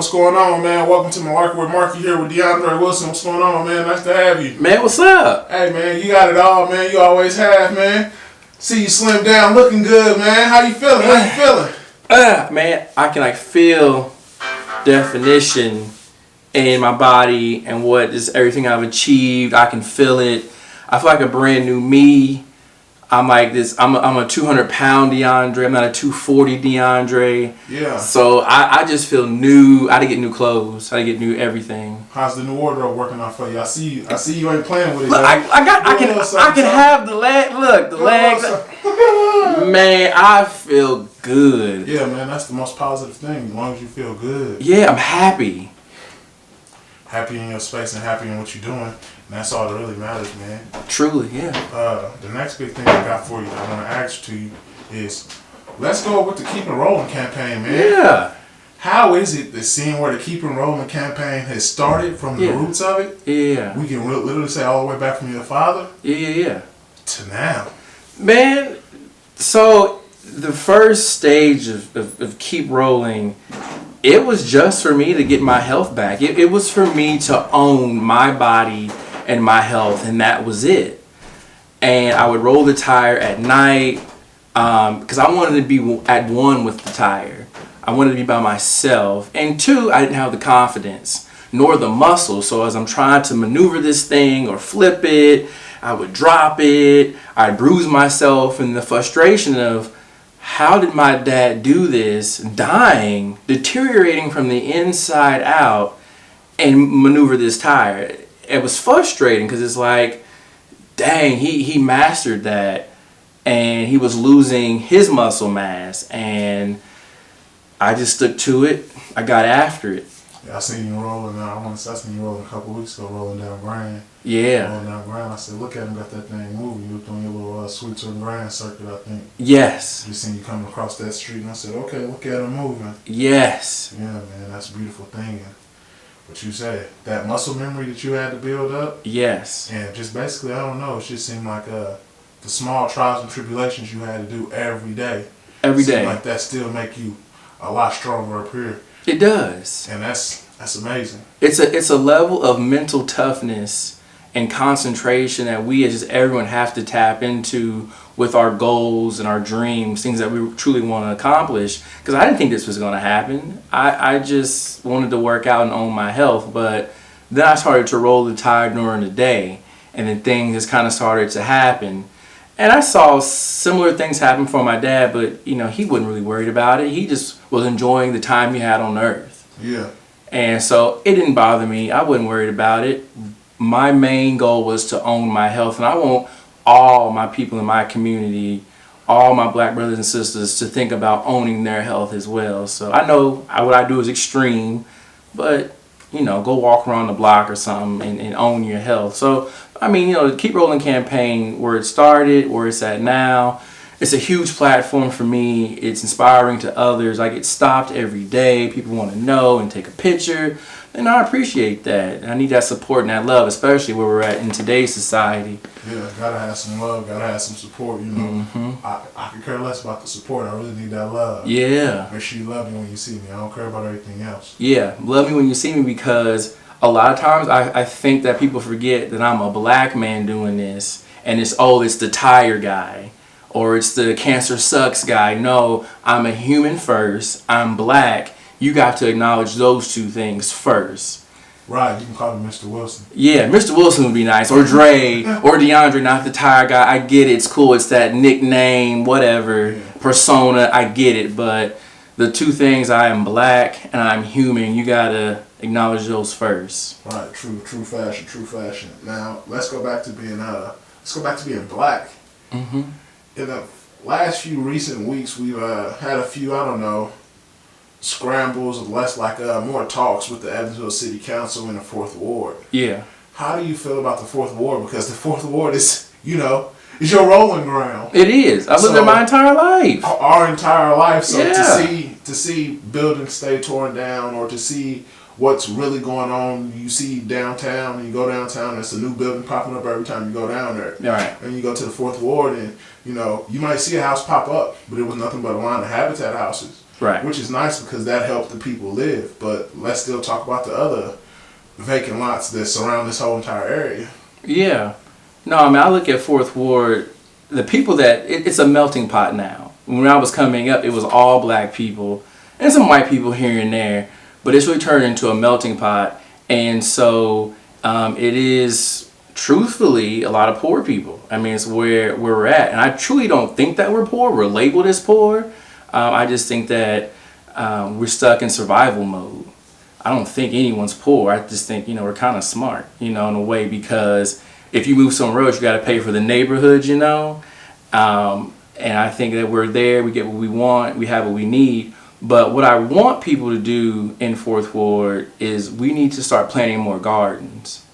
What's going on, man? Welcome to MUHLARKEY with Markie here with DeAndre Wilson. What's going on, man? Nice to have you. Man, what's up? Hey, man, you got it all, man. You always have, man. See you slim down, looking good, man. How you feeling? How you feeling? Man, I can feel definition in my body and what is everything I've achieved. I can feel it. I feel like a brand new me. I'm like this. I'm a 200-pound DeAndre. I'm not a 240 DeAndre. Yeah. So I just feel new. I had to get new clothes. I had to get new everything. How's the new wardrobe working out for you? I see you ain't playing with it. Look, I can have the leg. Look, the legs. Man, I feel good. Yeah, man, that's the most positive thing. As long as you feel good. Yeah, I'm happy. Happy in your space and happy in what you're doing. And that's all that really matters, man. Truly, yeah. The next big thing I got for you that I want to ask to you is, let's go with the Keep It Rolling campaign, man. Yeah. How is it that seeing where the Keep It Rolling campaign has started from the roots of it? Yeah. We can literally say all the way back from your father? Yeah. To now. Man, so the first stage of Keep Rolling, it was just for me to get my health back. It was for me to own my body and my health, and that was it. And I would roll the tire at night because I wanted to be at one with the tire. I wanted to be by myself. And two, I didn't have the confidence nor the muscle. So as I'm trying to maneuver this thing or flip it, I would drop it. I'd bruise myself, and the frustration of, how did my dad do this, dying, deteriorating from the inside out, and maneuver this tire? It was frustrating because it's like, dang, he mastered that, and he was losing his muscle mass, and I just stuck to it. I got after it. Yeah, I seen you rolling. I seen you rolling a couple weeks ago, rolling down Grand. Yeah. Rolling down Grand. I said, look at him, got that thing moving. You were doing your little Sweet Turn Grand circuit, I think. Yes. Just seen you coming across that street, and I said, okay, look at him moving. Yes. Yeah, man, that's a beautiful thing. And what you said, that muscle memory that you had to build up. Yes. And just basically, I don't know, it just seemed like the small trials and tribulations you had to do every day. Every day. Seemed like that still make you a lot stronger up here. It does. And that's amazing. It's a level of mental toughness and concentration that we, as just everyone, have to tap into with our goals and our dreams, things that we truly want to accomplish. Because I didn't think this was going to happen. I just wanted to work out and own my health. But then I started to roll the tide during the day, and then things just kind of started to happen. And I saw similar things happen for my dad, but he wasn't really worried about it. He just was enjoying the time he had on earth. Yeah. And so it didn't bother me. I wasn't worried about it. My main goal was to own my health, and I want all my people in my community, all my black brothers and sisters, to think about owning their health as well. So I know what I do is extreme, but go walk around the block or something and own your health. So the Keep Rolling campaign, where it started, where it's at now, it's a huge platform for me. It's inspiring to others. I get stopped every day. People want to know and take a picture. And I appreciate that. I need that support and that love, especially where we're at in today's society. Yeah, gotta have some love, gotta have some support, Mm-hmm. I could care less about the support. I really need that love. Yeah. Make sure you love me when you see me. I don't care about everything else. Yeah, love me when you see me, because a lot of times I think that people forget that I'm a black man doing this, and it's the tire guy, or it's the cancer sucks guy. No, I'm a human first. I'm black. You got to acknowledge those two things first. Right, you can call him Mr. Wilson. Yeah, Mr. Wilson would be nice, or Dre, or DeAndre, not the tire guy. I get it, it's cool, it's that nickname, whatever, persona, I get it. But the two things, I am black and I'm human, you gotta acknowledge those first. Right, true fashion. Now let's go back to being black. Mm-hmm. In the last few recent weeks, we've had a few, I don't know, scrambles, more talks with the Evansville City Council in the 4th Ward. Yeah. How do you feel about the 4th Ward? Because the 4th Ward is, is your rolling ground. It is. I lived there my entire life. Our entire life. So yeah. to see buildings stay torn down, or to see what's really going on, you see downtown, and you go downtown, there's a new building popping up every time you go down there. Right. And you go to the 4th Ward, and you might see a house pop up, but it was nothing but a line of Habitat houses. Right. Which is nice because that helped the people live. But let's still talk about the other vacant lots that surround this whole entire area. Yeah. No, I mean, I look at Fourth Ward, the people that, it's a melting pot now. When I was coming up, it was all black people and some white people here and there, but it's really turned into a melting pot. And so it is truthfully a lot of poor people. I mean, it's where we're at. And I truly don't think that we're poor. We're labeled as poor. I just think that we're stuck in survival mode. I don't think anyone's poor. I just think, we're kind of smart, in a way, because if you move some roads, you got to pay for the neighborhood, and I think that we're there, we get what we want, we have what we need. But what I want people to do in Fourth Ward is we need to start planting more gardens.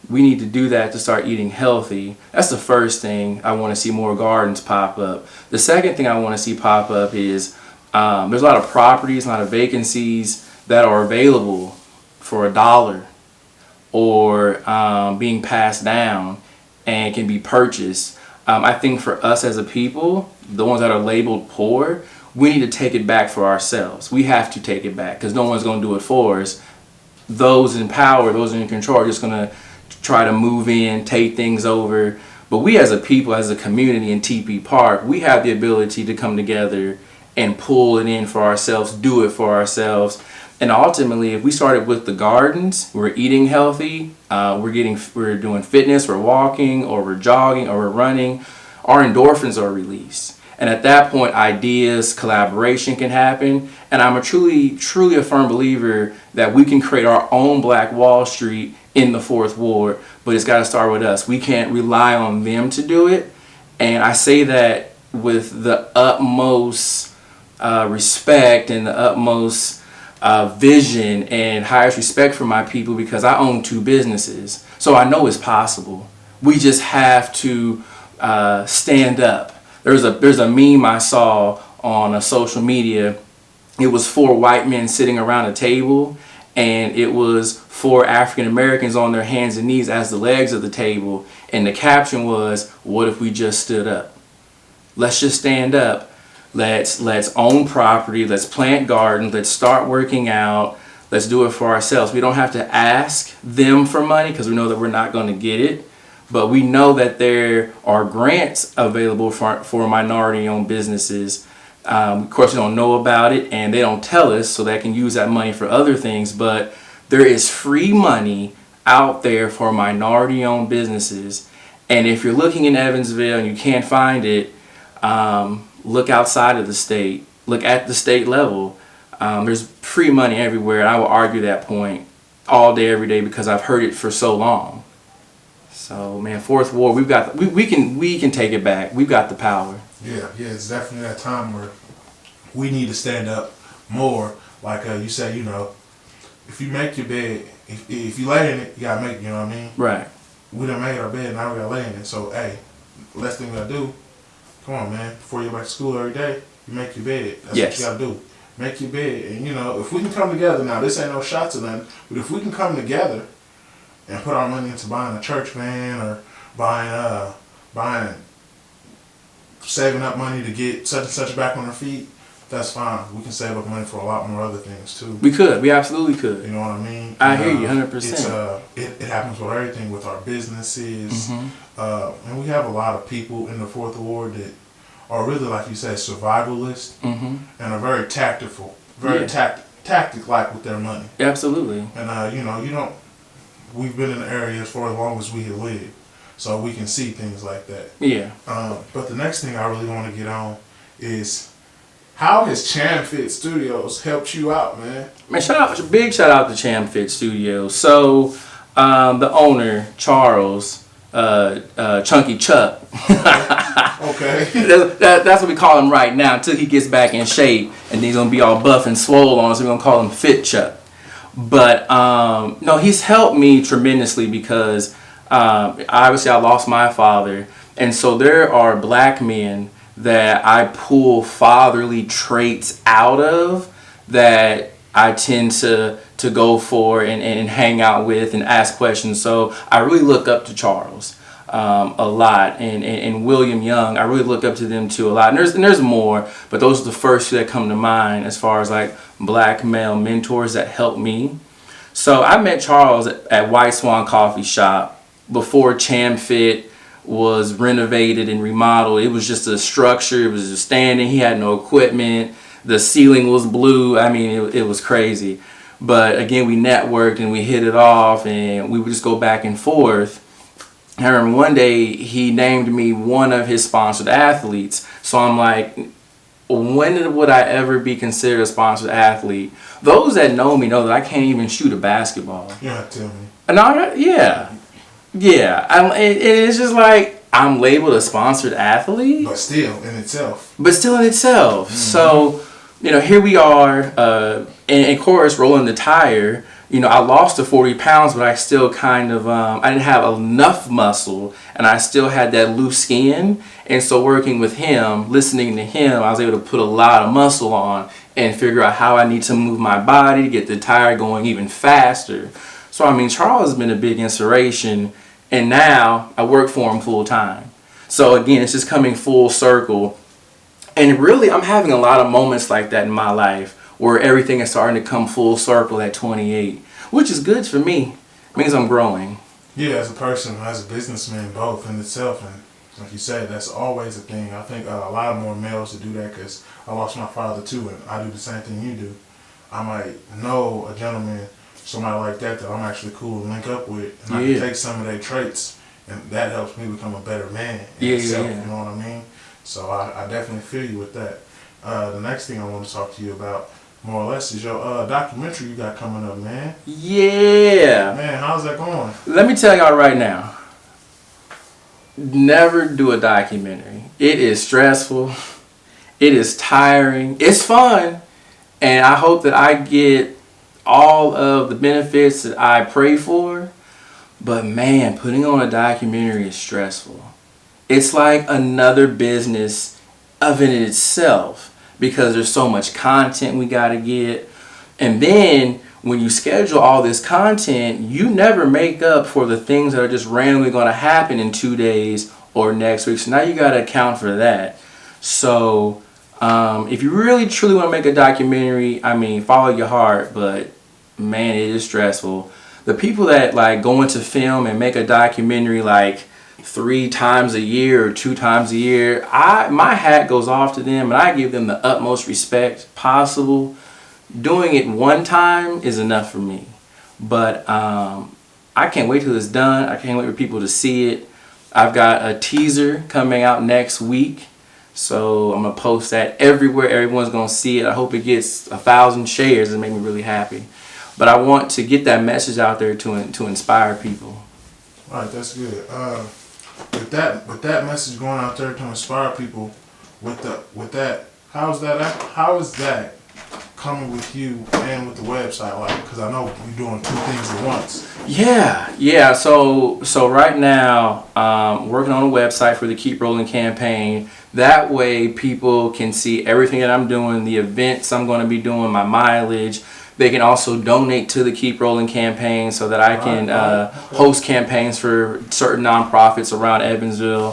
We need to do that to start eating healthy. That's the first thing. I want to see more gardens pop up. The second thing I want to see pop up is there's a lot of properties, a lot of vacancies that are available for $1 or being passed down and can be purchased. I think for us as a people, the ones that are labeled poor, we need to take it back for ourselves. We have to take it back because no one's going to do it for us. Those in power, those in control are just going to try to move in, take things over. But we as a people, as a community in TP Park, we have the ability to come together and pull it in for ourselves, do it for ourselves. And ultimately, if we started with the gardens, we're eating healthy, we're doing fitness, we're walking, or we're jogging, or we're running, our endorphins are released. And at that point, ideas, collaboration can happen. And I'm a truly a firm believer that we can create our own Black Wall Street in the Fourth Ward, but it's got to start with us. We can't rely on them to do it. And I say that with the utmost respect and the utmost vision and highest respect for my people, because I own 2 businesses. So I know it's possible. We just have to stand up. There's a meme I saw on social media. It was 4 white men sitting around a table, and it was 4 African Americans on their hands and knees as the legs of the table. And the caption was, "What if we just stood up? Let's just stand up. Let's own property. Let's plant gardens. Let's start working out. Let's do it for ourselves." We don't have to ask them for money because we know that we're not going to get it. But we know that there are grants available for minority-owned businesses. Of course, we don't know about it, and they don't tell us, so they can use that money for other things. But there is free money out there for minority-owned businesses. And if you're looking in Evansville and you can't find it, look outside of the state. Look at the state level. There's free money everywhere, and I will argue that point all day, every day, because I've heard it for so long. So, man, Fourth Ward, we can take it back. We've got the power. Yeah, it's definitely that time where we need to stand up more. Like you say, if you make your bed, if you lay in it, you gotta make it. You know what I mean? Right. We done made our bed, now we gotta lay in it. So, hey, last thing we gotta do. Come on, man. Before you go back to school every day, you make your bed. That's what you gotta do. Make your bed, and if we can come together now, this ain't no shots or nothing. But if we can come together and put our money into buying a church van or saving up money to get such and such back on our feet, that's fine. We can save up money for a lot more other things too. We absolutely could. You know what I mean? I hear you 100%. It happens with everything, with our businesses. Mm-hmm. And we have a lot of people in the Fourth Ward that are really, like you said, survivalists, and are very tactical, tactic-like with their money. Absolutely. And we've been in the area for as long as we have lived, so we can see things like that. Yeah. But the next thing I really want to get on is, how has Chamfit Studios helped you out, man? Man, big shout out to Chamfit Studios. So, the owner, Charles, Chunky Chuck. Okay. That's what we call him right now until he gets back in shape, and he's gonna be all buff and swole on us. So we're gonna call him Fit Chuck. But no, he's helped me tremendously because obviously I lost my father, and so there are black men that I pull fatherly traits out of that I tend to go for and hang out with and ask questions. So I really look up to Charles. a lot, and William Young. I really look up to them too a lot. And there's more, but those are the first two that come to mind as far as like black male mentors that helped me. So I met Charles at White Swan Coffee Shop before Chamfit was renovated and remodeled. It was just a structure. It was just standing. He had no equipment. The ceiling was blue. I mean, it was crazy. But again, we networked and we hit it off, and we would just go back and forth. I remember one day he named me one of his sponsored athletes. So I'm like, when would I ever be considered a sponsored athlete? Those that know me know that I can't even shoot a basketball. You don't have to tell me. No, yeah. It's just like I'm labeled a sponsored athlete. But still in itself. Mm-hmm. So, here we are, and of course, rolling the tire. I lost the 40 pounds, but I still kind of, I didn't have enough muscle, and I still had that loose skin. And so working with him, listening to him, I was able to put a lot of muscle on and figure out how I need to move my body to get the tire going even faster. So, Charles has been a big inspiration, and now I work for him full time. So again, it's just coming full circle. And really, I'm having a lot of moments like that in my life, where everything is starting to come full circle at 28, which is good for me. It means I'm growing. Yeah, as a person, as a businessman, both in itself. And like you said, that's always a thing. I think a lot more males to do that, because I lost my father too, and I do the same thing you do. I might know a gentleman, somebody like that I'm actually cool to link up with, and I can take some of their traits, and that helps me become a better man in itself, you know what I mean? So I definitely feel you with that. The next thing I want to talk to you about, more or less, is your documentary you got coming up, man. Yeah. Man, how's that going? Let me tell y'all right now. Never do a documentary. It is stressful. It is tiring. It's fun. And I hope that I get all of the benefits that I pray for. But man, putting on a documentary is stressful. It's like another business of in itself, because there's so much content we got to get. And then when you schedule all this content, you never make up for the things that are just randomly going to happen in 2 days or next week. So now you got to account for that. So if you really truly want to make a documentary, follow your heart, but man, it is stressful. The people that like go into film and make a documentary like 3 times a year or 2 times a year, my hat goes off to them, and I give them the utmost respect possible. Doing it one time is enough for me, but I can't wait till it's done. I can't wait for people to see it. I've got a teaser coming out next week, so I'm gonna post that everywhere. Everyone's gonna see it. I hope it gets 1,000 shares and make me really happy. But I want to get that message out there to inspire people. All right, that's good. With that message going out there to inspire people, with that, how is that coming with you and with the website, like? Because I know you're doing 2 things at once. Yeah. So right now, working on a website for the Keep Rolling campaign. That way, people can see everything that I'm doing, the events I'm going to be doing, my mileage. They can also donate to the Keep Rolling campaign, so that I can host campaigns for certain nonprofits around Evansville.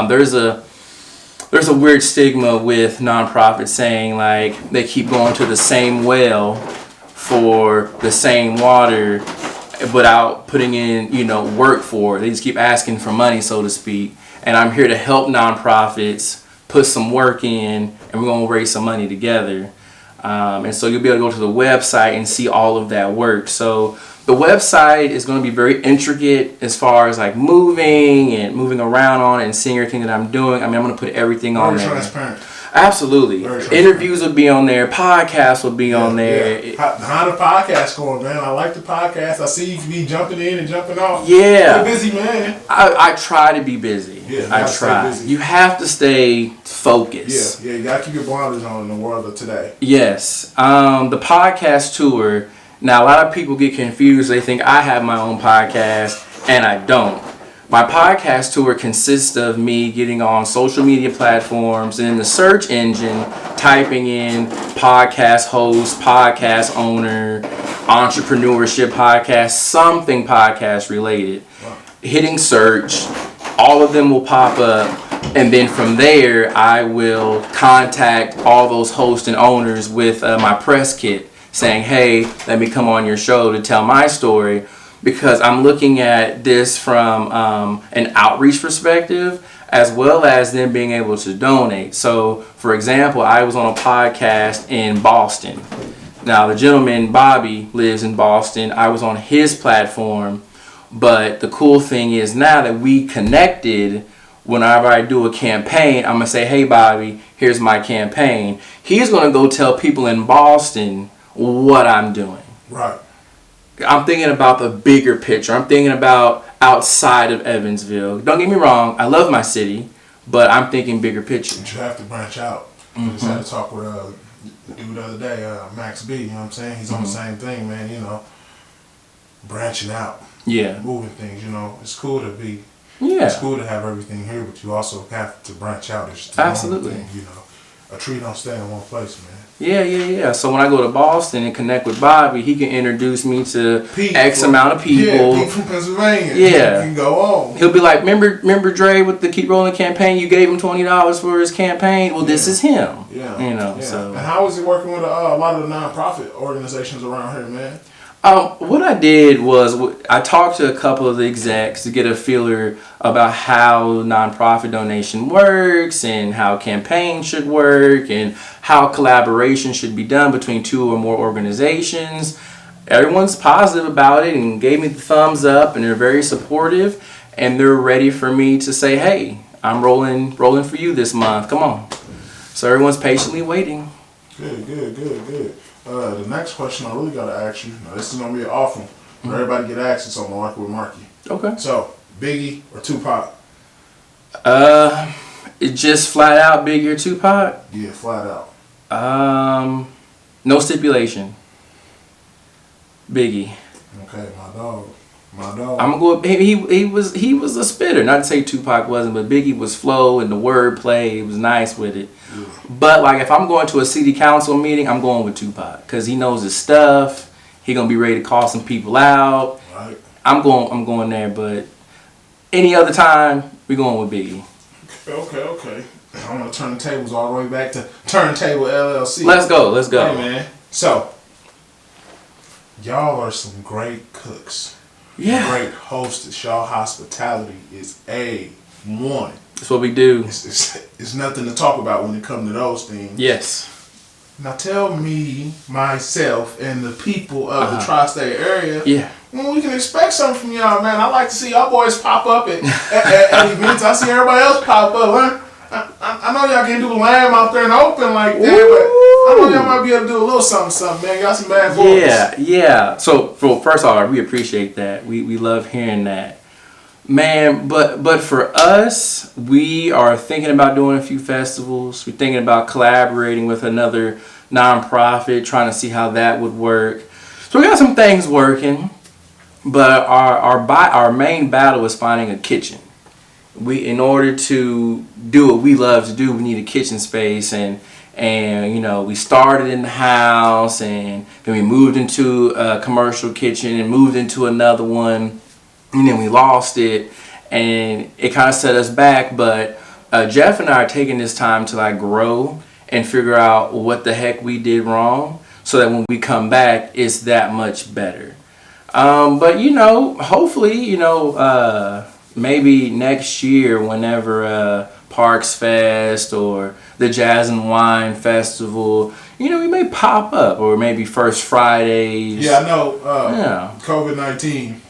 There's a weird stigma with nonprofits saying like they keep going to the same well for the same water without putting in work for it. They just keep asking for money, so to speak. And I'm here to help nonprofits put some work in, and we're gonna raise some money together. And so you'll be able to go to the website and see all of that work. So the website is going to be very intricate as far as like moving around on it and seeing everything that I'm doing. I'm going to put everything on there. Transparent. Absolutely. Interviews will be on there. Podcasts will be on there. Yeah. How the podcast going, man? I like the podcast. I see you be jumping in and jumping off. Yeah. You're busy, man. I try to be busy. Yeah, I try. You have to stay focused. Yeah. You got to keep your blinders on in the world of today. Yes. The podcast tour. Now, a lot of people get confused. They think I have my own podcast, and I don't. My podcast tour consists of me getting on social media platforms and in the search engine, typing in podcast host, podcast owner, entrepreneurship podcast, something podcast related. Wow. Hitting search, all of them will pop up. And then from there, I will contact all those hosts and owners with my press kit saying, hey, let me come on your show to tell my story, because I'm looking at this from an outreach perspective as well as them being able to donate. So, for example, I was on a podcast in Boston. Now, the gentleman, Bobby, lives in Boston. I was on his platform. But the cool thing is now that we connected, whenever I do a campaign, I'm going to say, hey, Bobby, here's my campaign. He's going to go tell people in Boston what I'm doing. Right. I'm thinking about the bigger picture. I'm thinking about outside of Evansville. Don't get me wrong. I love my city, but I'm thinking bigger picture. But you have to branch out. I just had to talk with the dude the other day, Max B, you know what I'm saying? He's on the same thing, man, you know, branching out. Yeah. Moving things, you know. It's cool to be, yeah. It's cool to have everything here, but you also have to branch out. It's the absolutely thing, you know. A tree don't stay in one place, man. Yeah. So when I go to Boston and connect with Bobby, he can introduce me to Pete X amount of people. Yeah, Pete from Pennsylvania. Yeah. You can go on. He'll be like, remember Dre with the Keep Rolling campaign? You gave him $20 for his campaign. Well, this is him. Yeah. You know. Yeah. So. And how is it working with a lot of the nonprofit organizations around here, man? What I did was I talked to a couple of the execs to get a feeler about how nonprofit donation works and how campaigns should work and how collaboration should be done between two or more organizations. Everyone's positive about it and gave me the thumbs up, and they're very supportive, and they're ready for me to say, hey, I'm rolling for you this month. Come on. So everyone's patiently waiting. Good. The next question I really got to ask you, now this is going to be an off one, but everybody get asked this on Markie. Okay. So, Biggie or Tupac? It just flat out Biggie or Tupac? Yeah, flat out. No stipulation. Biggie. Okay, my dog. I'm gonna go. He was a spitter. Not to say Tupac wasn't, but Biggie was flow and the wordplay. He was nice with it. Yeah. But like if I'm going to a city council meeting, I'm going with Tupac because he knows his stuff. He gonna be ready to call some people out. Right. I'm going there. But any other time, we going with Biggie. Okay. I'm gonna turn the tables all the way back to Turn Table LLC. Let's go. Hey man. So y'all are some great cooks. Yeah. Great hostess. Y'all hospitality is A1. That's what we do. It's nothing to talk about when it comes to those things. Yes. Now tell me, myself, and the people of the tri-state area, when we can expect something from y'all, man. I like to see y'all boys pop up at events. I see everybody else pop up. I know y'all can't do the lamb out there in the open like that, but I know y'all might be able to do a little something, man. Y'all some bad boys. Yeah. So, first of all, we appreciate that. We love hearing that. Man, but for us, we are thinking about doing a few festivals. We're thinking about collaborating with another nonprofit, trying to see how that would work. So we got some things working, but our main battle is finding a kitchen. In order to do what we love to do, we need a kitchen space, and you know, we started in the house, and then we moved into a commercial kitchen and moved into another one, and then we lost it, and it kind of set us back. But Jeff and I are taking this time to like grow and figure out what the heck we did wrong, so that when we come back, it's that much better. But you know, hopefully, you know. Maybe next year, whenever Parks Fest or the Jazz and Wine Festival, you know, we may pop up, or maybe First Fridays. Yeah, I know. COVID-19.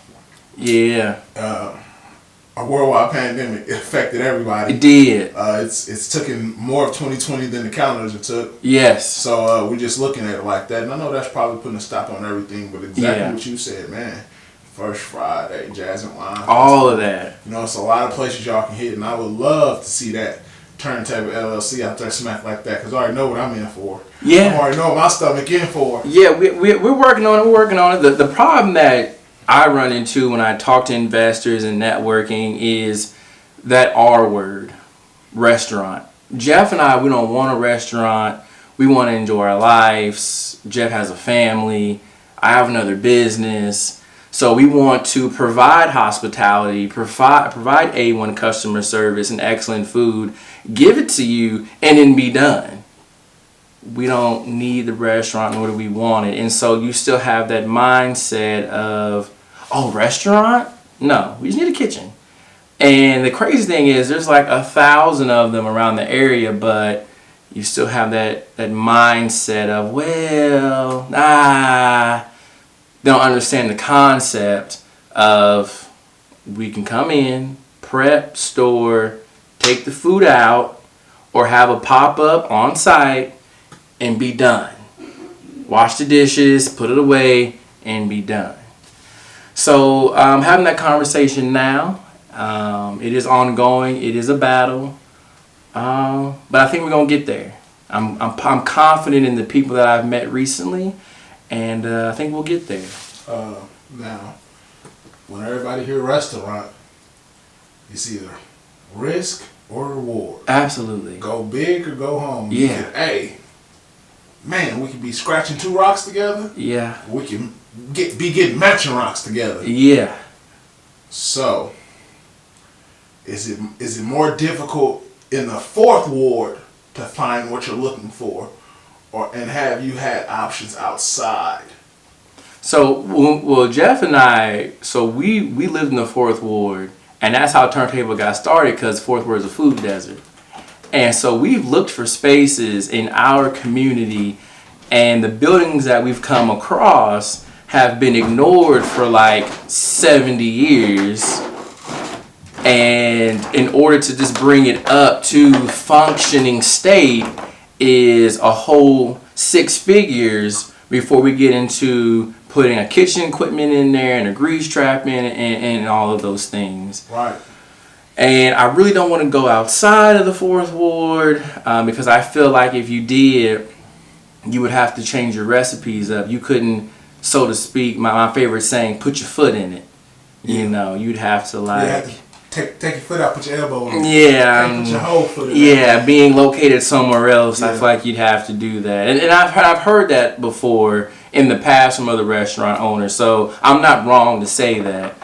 Yeah. A worldwide pandemic. It affected everybody. It did. It's taken more of 2020 than the calendars it took. Yes. So we're just looking at it like that, and I know that's probably putting a stop on everything. But exactly what you said, man. First Friday, Jazz and Wine. All of that. You know, it's a lot of places y'all can hit, and I would love to see that Turn Table LLC out there smack like that, because I already know what I'm in for. Yeah. I already know what my stomach in for. Yeah, we're working on it. We're working on it. The problem that I run into when I talk to investors and networking is that R word, restaurant. Jeff and I, we don't want a restaurant. We want to enjoy our lives. Jeff has a family. I have another business. So we want to provide hospitality, provide A1 customer service and excellent food, give it to you, and then be done. We don't need the restaurant, nor do we want it. And so you still have that mindset of, oh, restaurant? No, we just need a kitchen. And the crazy thing is there's like 1,000 of them around the area, but you still have that mindset of, well, they don't understand the concept of we can come in, prep, store, take the food out, or have a pop-up on site and be done. Wash the dishes, put it away, and be done. So having that conversation now, it is ongoing. It is a battle, but I think we're gonna get there. I'm confident in the people that I've met recently, and I think we'll get there. Now, when everybody hear restaurant, it's either risk or reward. Absolutely. Go big or go home. Yeah. We could be scratching 2 rocks together. Yeah. We can be getting matching rocks together. Yeah. So, is it more difficult in the 4th ward to find what you're looking for, and have you had options outside? So, well, Jeff and I, we lived in the 4th ward, and that's how Turn Table got started, because 4th ward is a food desert. And so we've looked for spaces in our community, and the buildings that we've come across have been ignored for like 70 years. And in order to just bring it up to functioning state is a whole 6 figures before we get into putting a kitchen equipment in there and a grease trap in it and all of those things. Right. And I really don't want to go outside of the 4th ward because I feel like if you did, you would have to change your recipes up. You couldn't, so to speak, my favorite saying, put your foot in it. Yeah. You know, you'd have to like... Take your foot out, put your elbow in. Yeah. Put your whole foot in. Yeah, being located somewhere else, I feel like you'd have to do that. And I've heard that before in the past from other restaurant owners, so I'm not wrong to say that.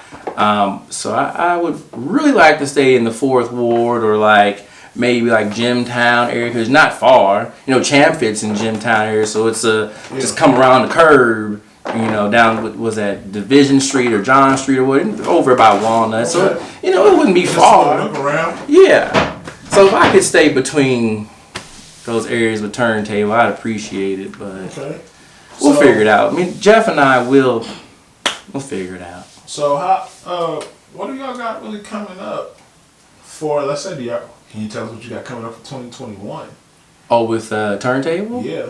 So I would really like to stay in the 4th ward or like maybe like Jimtown area, because it's not far. You know, Chamfit's in Jimtown area, so it's just come around the curb. You know, down was that Division Street or John Street or what, over by Walnut. So you know, it wouldn't be far. Look around. Yeah. So if I could stay between those areas with Turn Table, I'd appreciate it. But we'll figure it out. I mean, Jeff and I we'll figure it out. So what do y'all got really coming up for? Let's say, can you tell us what you got coming up for 2021? Oh, with Turn Table? Yeah.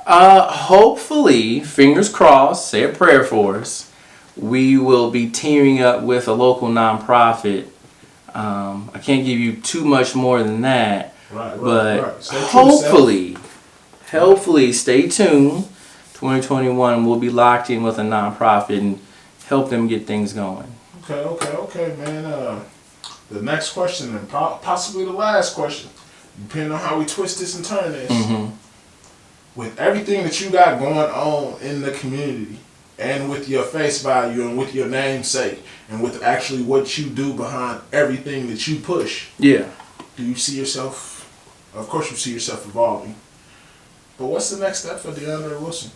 Hopefully, fingers crossed, say a prayer for us, we will be teaming up with a local nonprofit. I can't give you too much more than that, but hopefully, stay tuned. 2021, we'll be locked in with a nonprofit and help them get things going. Okay, man. The next question, and possibly the last question, depending on how we twist this and turn this. Mm-hmm. With everything that you got going on in the community, and with your face value, and with your namesake, and with actually what you do behind everything that you push, do you see yourself? Of course, you see yourself evolving. But what's the next step for DeAndre Wilson?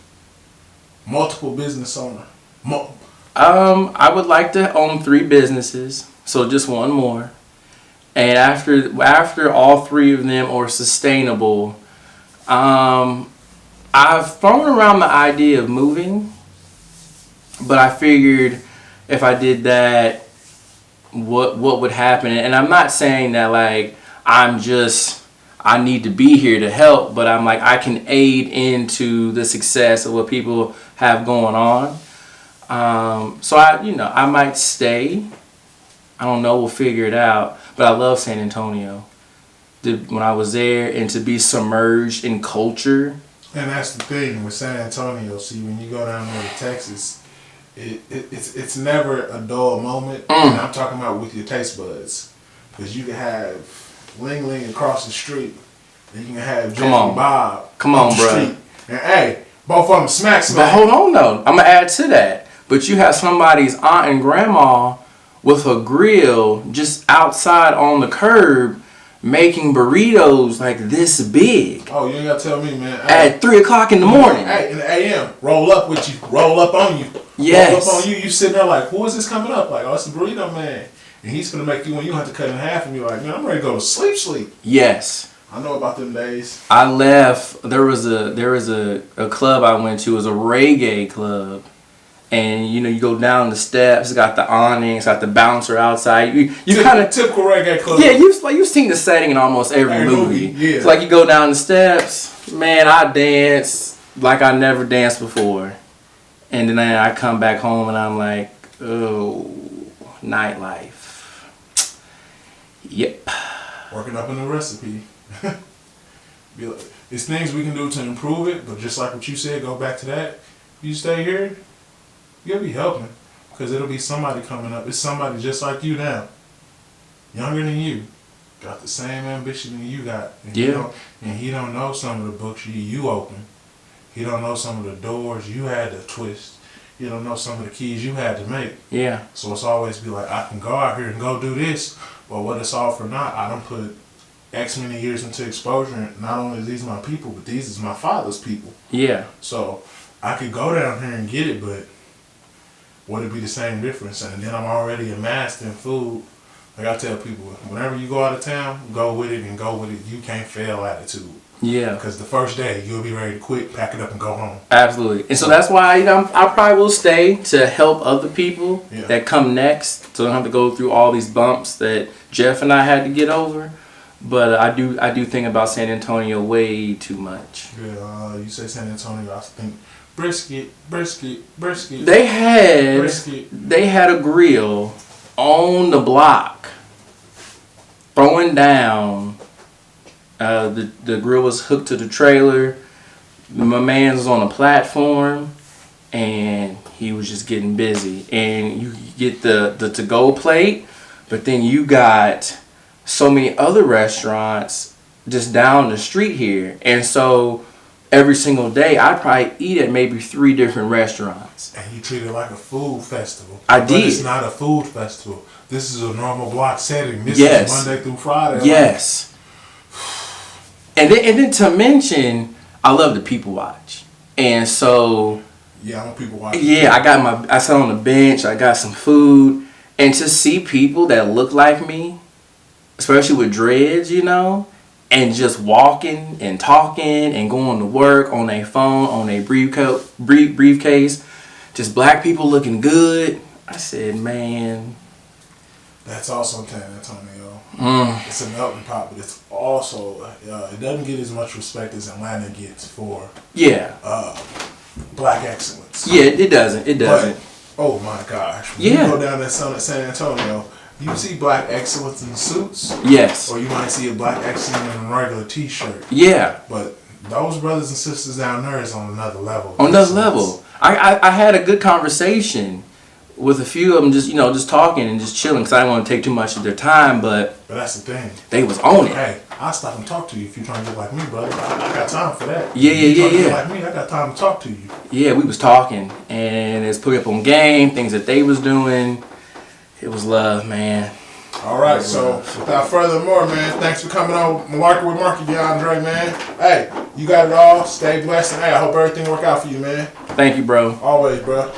Multiple business owner. I would like to own 3 businesses, so just one more. And after all 3 of them are sustainable, I've thrown around the idea of moving, but I figured if I did that, what would happen? And I'm not saying that like I need to be here to help, but I'm like I can aid into the success of what people have going on. So I might stay. I don't know. We'll figure it out. But I love San Antonio. When I was there, and to be submerged in culture. And that's the thing with San Antonio. See, when you go down there to Texas, it's never a dull moment. And I'm talking about with your taste buds, because you can have Ling Ling across the street, and you can have Jeff and Bob. Come on, bro. And hey, both of them smack. But hold on, though. I'm gonna add to that. But you have somebody's aunt and grandma with a grill just outside on the curb making burritos like this big. Oh, you ain't gotta tell me, man. At 3 o'clock in the morning. Hey, in the AM, roll up with you, roll up on you. Yes. Roll up on you. You sitting there like, who is this coming up? Like, oh, it's the burrito man. And he's gonna make you when you have to cut in half and be like, man, I'm ready to go to sleep. Yes. I know about them days. I left. There was a club I went to. It was a reggae club. And you know, you go down the steps. It's got the awning. It's got the bouncer outside. You kind of typical reggae club. Yeah, you've seen the setting in almost every movie. Yeah. It's like you go down the steps. Man, I dance like I never danced before, and then I come back home and I'm like, oh, nightlife. Yep. Working up a new recipe. It's things we can do to improve it, but just like what you said, go back to that. You stay here. You'll be helping, because it'll be somebody coming up. It's somebody just like you now, younger than you, got the same ambition that you got. And he don't know some of the books you open. He don't know some of the doors you had to twist. He don't know some of the keys you had to make. Yeah. So it's always be like, I can go out here and go do this, but what it's all for not, I done put X many years into exposure, and not only is these my people, but these is my father's people. Yeah. So I could go down here and get it, but would it be the same difference? And then I'm already amassed in food. Like I tell people, whenever you go out of town, go with it and go with it. You can't fail attitude. Yeah. Because the first day, you'll be ready to quit, pack it up, and go home. Absolutely. And so that's why I probably will stay to help other people that come next, so I don't have to go through all these bumps that Jeff and I had to get over. But I do think about San Antonio way too much. Yeah, you say San Antonio, I think brisket. They had a grill on the block, throwing down. The grill was hooked to the trailer. My man was on a platform, and he was just getting busy. And you get the to-go plate, but then you got so many other restaurants just down the street here. And so every single day, I'd probably eat at maybe 3 different restaurants. And you treat it like a food festival. I did. But it's not a food festival. This is a normal block setting. This is Monday through Friday. Yes. And then to mention, I love to people watch. And so yeah, I'm a people watcher. Yeah, I sat on the bench, I got some food, and to see people that look like me, especially with dreads, you know, and just walking and talking and going to work on their phone, on their briefcase, just black people looking good. I said, man, that's also San Antonio. It's a melting pot, but it's also it doesn't get as much respect as Atlanta gets for black excellence. Yeah, it doesn't. It doesn't. But, oh my gosh! When you go down that San Antonio, you see black excellence in suits. Yes. Or you might see a black excellence in a regular T-shirt. Yeah. But those brothers and sisters down there is on another level. On another level. I had a good conversation with a few of them, just talking and just chilling, because I didn't want to take too much of their time, but that's the thing. They was on it. Hey, I'll stop and talk to you if you're trying to get like me, brother. I got time for that. Yeah. Like me, I got time to talk to you. Yeah, we was talking, and it's put up on game, things that they was doing. It was love, man. All right, so without further more, man, thanks for coming on MUHLARKEY with Markie, DeAndre, man. Hey, you got it all. Stay blessed, and hey, I hope everything work out for you, man. Thank you, bro. Always, bro.